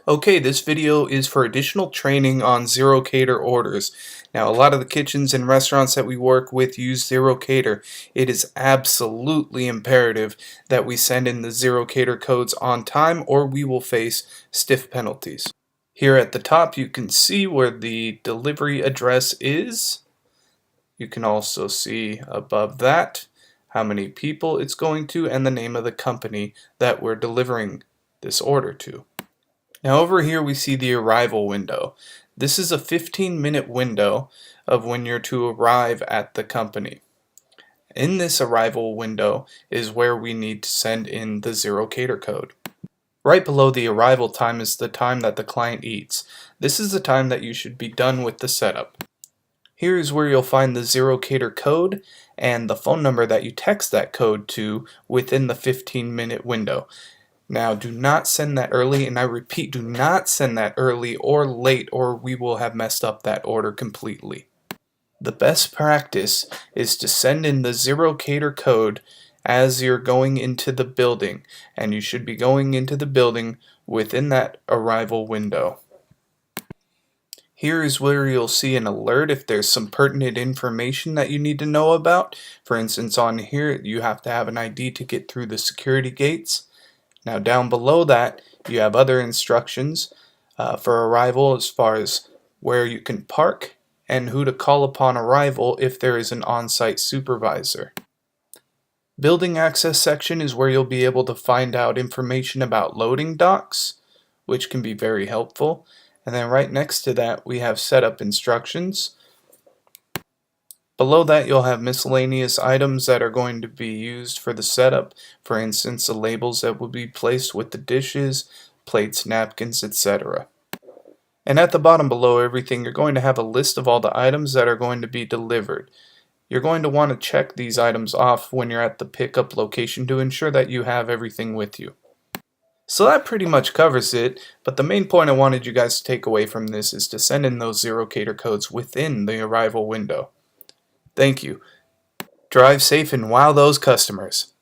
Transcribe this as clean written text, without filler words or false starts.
Okay, this video is for additional training on ZeroCater orders. Now, a lot of the kitchens and restaurants that we work with use ZeroCater. It is absolutely imperative that we send in the ZeroCater codes on time or we will face stiff penalties. Here at the top you can see where the delivery address is. You can also see above that how many people it's going to and the name of the company that we're delivering this order to. Now over here we see the arrival window. This is a 15-minute window of when you're to arrive at the company. In this arrival window is where we need to send in the ZeroCater code. Right below the arrival time is the time that the client eats. This is the time that you should be done with the setup. Here is where you'll find the ZeroCater code and the phone number that you text that code to within the 15-minute window. Now, do not send that early, and I repeat, do not send that early or late, or we will have messed up that order completely. The best practice is to send in the ZeroCater code as you're going into the building, and you should be going into the building within that arrival window. Here is where you'll see an alert if there's some pertinent information that you need to know about. For instance, on here, you have to have an ID to get through the security gates. Now down below that you have other instructions for arrival as far as where you can park and who to call upon arrival if there is an on-site supervisor. Building access section is where you'll be able to find out information about loading docks, which can be very helpful. And then right next to that we have setup instructions. Below that you'll have miscellaneous items that are going to be used for the setup. For instance, the labels that will be placed with the dishes, plates, napkins, etc. And at the bottom below everything you're going to have a list of all the items that are going to be delivered. You're going to want to check these items off when you're at the pickup location to ensure that you have everything with you. So that pretty much covers it, but the main point I wanted you guys to take away from this is to send in those ZeroCater codes within the arrival window. Thank you. Drive safe and wow those customers.